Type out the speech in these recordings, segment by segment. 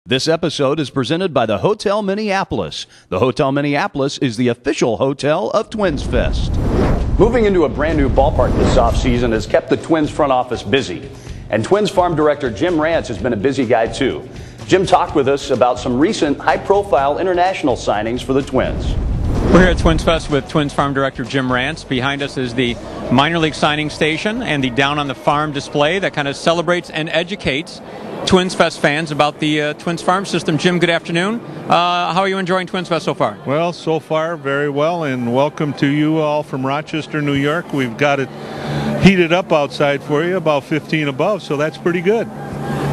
This episode is presented by the Hotel Minneapolis. The Hotel Minneapolis is the official hotel of Twins Fest. Moving into a brand new ballpark this offseason has kept the Twins front office busy. And Twins farm director Jim Rantz has been a busy guy too. Jim talked with us about some recent high-profile international signings for the Twins. We're here at Twins Fest with Twins farm director Jim Rantz. Behind us is the minor league signing station and the Down on the Farm display that kind of celebrates and educates Twins Fest fans about the Twins farm system. Jim, good afternoon. How are you enjoying Twins Fest so far? Well, so far very well, and welcome to you all from Rochester, New York. We've got it heated up outside for you, about 15 above, so that's pretty good.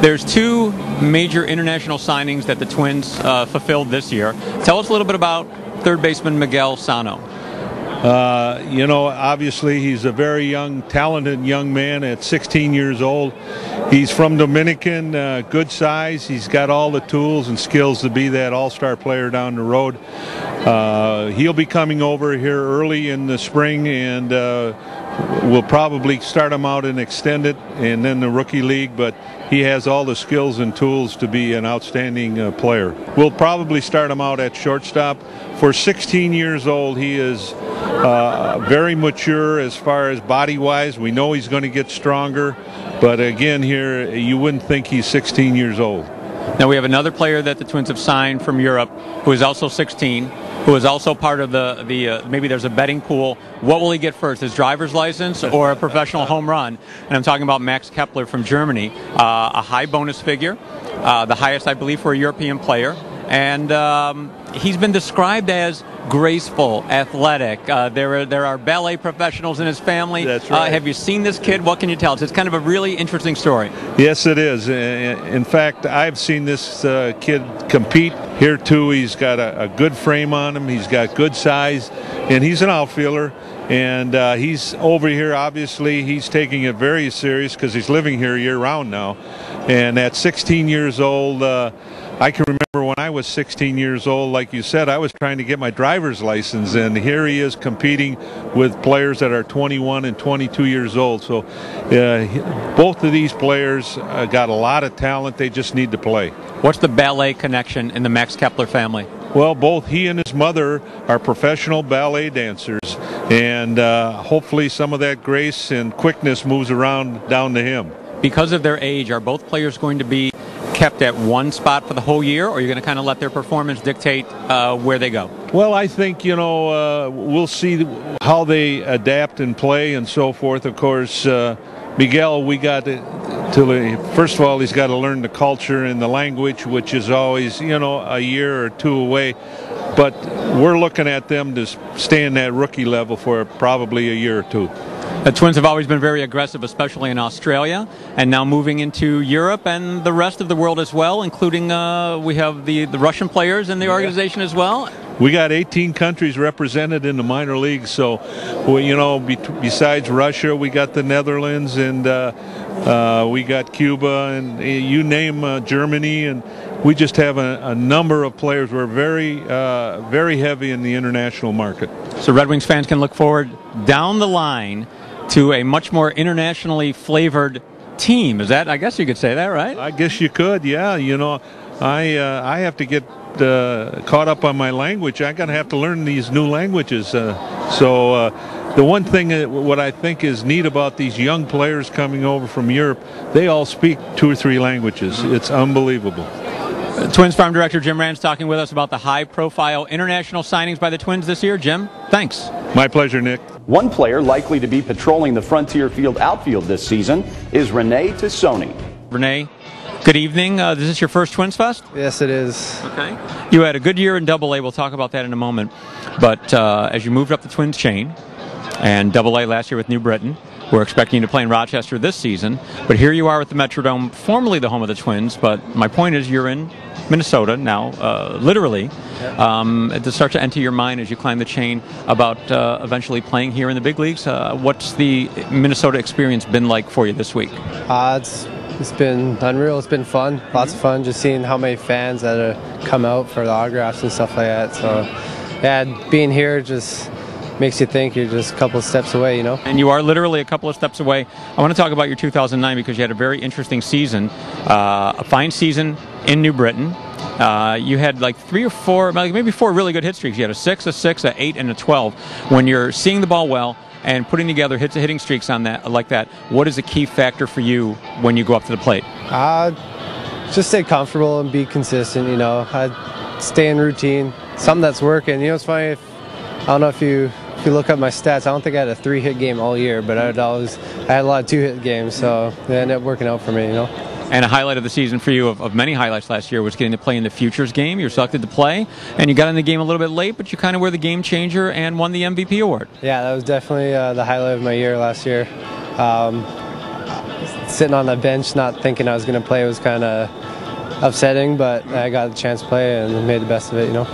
There's two major international signings that the Twins fulfilled this year. Tell us a little bit about third baseman Miguel Sano. Obviously he's a very young, talented young man at 16 years old. He's from Dominican, good size. He's got all the tools and skills to be that all-star player down the road. He'll be coming over here early in the spring, and we'll probably start him out in extended and then the rookie league, but he has all the skills and tools to be an outstanding player. We'll probably start him out at shortstop. For 16 years old, he is very mature as far as body-wise. We know he's going to get stronger, but again here, you wouldn't think he's 16 years old. Now we have another player that the Twins have signed from Europe who is also 16, who is also part of the maybe there's a betting pool. What will he get first, his driver's license or a professional home run? And I'm talking about Max Kepler from Germany, a high bonus figure, the highest I believe for a European player. And he's been described as graceful, athletic. There are ballet professionals in his family. That's right. Have you seen this kid? What can you tell us? It's kind of a really interesting story. Yes, it is. In fact, I've seen this kid compete here too. He's got a good frame on him. He's got good size, and he's an outfielder. And he's over here, obviously, he's taking it very serious because he's living here year-round now. And at 16 years old, I can remember when I was 16 years old, like you said, I was trying to get my driver's license, and here he is competing with players that are 21 and 22 years old. So both of these players got a lot of talent. They just need to play. What's the ballet connection in the Max Kepler family? Well, both he and his mother are professional ballet dancers, and hopefully some of that grace and quickness moves around down to him. Because of their age, are both players going to be kept at one spot for the whole year, or are you going to kind of let their performance dictate where they go? Well, I think, we'll see how they adapt and play and so forth. Of course, Miguel, first of all, he's got to learn the culture and the language, which is always, a year or two away. But we're looking at them to stay in that rookie level for probably a year or two. The Twins have always been very aggressive, especially in Australia, and now moving into Europe and the rest of the world as well, including we have the Russian players in the organization as well. We got 18 countries represented in the minor leagues, so besides Russia, we got the Netherlands, and we got Cuba, and you name Germany, and we just have a number of players. We're very heavy in the international market. So Red Wings fans can look forward down the line to a much more internationally flavored team. Is that, I guess you could say that, right? I guess you could, yeah. I have to get caught up on my language. I'm going to have to learn these new languages. The one thing, what I think is neat about these young players coming over from Europe, they all speak 2 or 3 languages. It's unbelievable. Twins farm director Jim Rantz talking with us about the high-profile international signings by the Twins this year. Jim, thanks. My pleasure, Nick. One player likely to be patrolling the Frontier Field outfield this season is Rene Tassoni. Rene, good evening. Is this your first Twins Fest? Yes, it is. Okay. You had a good year in Double-A. We'll talk about that in a moment. But as you moved up the Twins chain, and Double-A last year with New Britain, we're expecting you to play in Rochester this season. But here you are at the Metrodome, formerly the home of the Twins. But my point is you're in Minnesota now, literally, to start to enter your mind as you climb the chain about eventually playing here in the big leagues. What's the Minnesota experience been like for you this week? It's been unreal. It's been fun. Lots of fun just seeing how many fans that have come out for the autographs and stuff like that. So, yeah, being here just makes you think you're just a couple of steps away, you know. And you are literally a couple of steps away. I want to talk about your 2009 because you had a very interesting season, a fine season in New Britain. You had like 3 or 4, maybe 4 really good hit streaks. You had a 6, a 6, a 8, and a 12. When you're seeing the ball well and putting together hitting streaks on that like that, what is a key factor for you when you go up to the plate? Just stay comfortable and be consistent, you know. I stay in routine, something that's working. You know, it's funny, I don't know if you look up my stats, I don't think I had a 3-hit game all year, but I had a lot of 2-hit games, so it ended up working out for me, you know. And a highlight of the season for you, of many highlights last year, was getting to play in the Futures game. You were selected to play, and you got in the game a little bit late, but you kind of were the game changer and won the MVP award. Yeah, that was definitely the highlight of my year last year. Sitting on the bench, not thinking I was going to play, was kind of upsetting, but I got the chance to play and made the best of it, you know.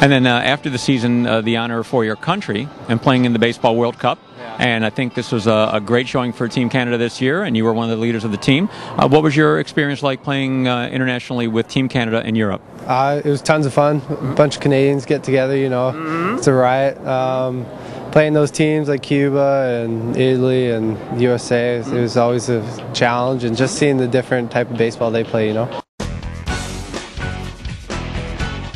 And then after the season, the honor for your country and playing in the Baseball World Cup. And I think this was a great showing for Team Canada this year, and you were one of the leaders of the team. What was your experience like playing internationally with Team Canada in Europe? It was tons of fun. A bunch of Canadians get together, you know. It's a riot. Playing those teams like Cuba and Italy and USA, it was always a challenge, and just seeing the different type of baseball they play, you know.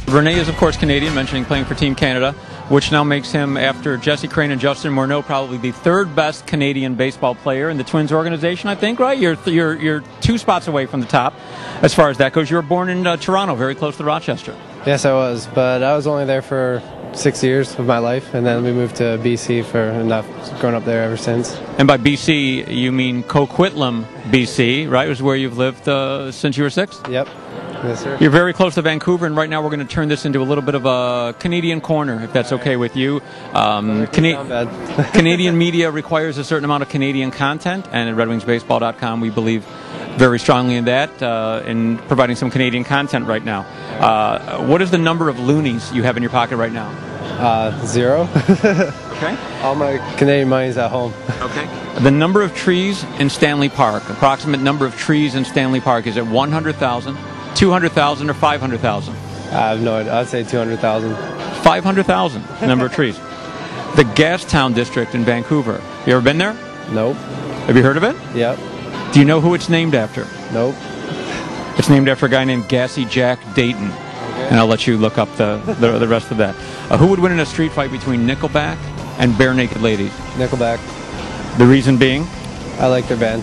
Rene is, of course, Canadian, mentioning playing for Team Canada, which now makes him, after Jesse Crain and Justin Morneau, probably the 3rd best Canadian baseball player in the Twins organization, I think, right? You're 2 spots away from the top as far as that goes. You were born in Toronto, very close to Rochester. Yes, I was, but I was only there for 6 years of my life, and then we moved to BC and I've grown up there ever since. And by BC, you mean Coquitlam, BC, right? It was where you've lived since you were 6? Yep. Yes, sir. You're very close to Vancouver, and right now we're going to turn this into a little bit of a Canadian corner, if that's okay with you. Canadian media requires a certain amount of Canadian content, and at RedWingsBaseball.com we believe very strongly in that, in providing some Canadian content right now. What is the number of loonies you have in your pocket right now? 0. Okay. All my Canadian money's at home. Okay. The number of trees in Stanley Park, approximate number of trees in Stanley Park, is it 100,000, 200,000, or 500,000? I have no idea. I'd say 200,000. 500,000 number of trees. The Gastown District in Vancouver. You ever been there? Nope. Have you heard of it? Yep. Do you know who it's named after? Nope. It's named after a guy named Gassy Jack Dayton. Okay. And I'll let you look up the rest of that. Who would win in a street fight between Nickelback and Bare Naked Ladies? Nickelback. The reason being? I like their band.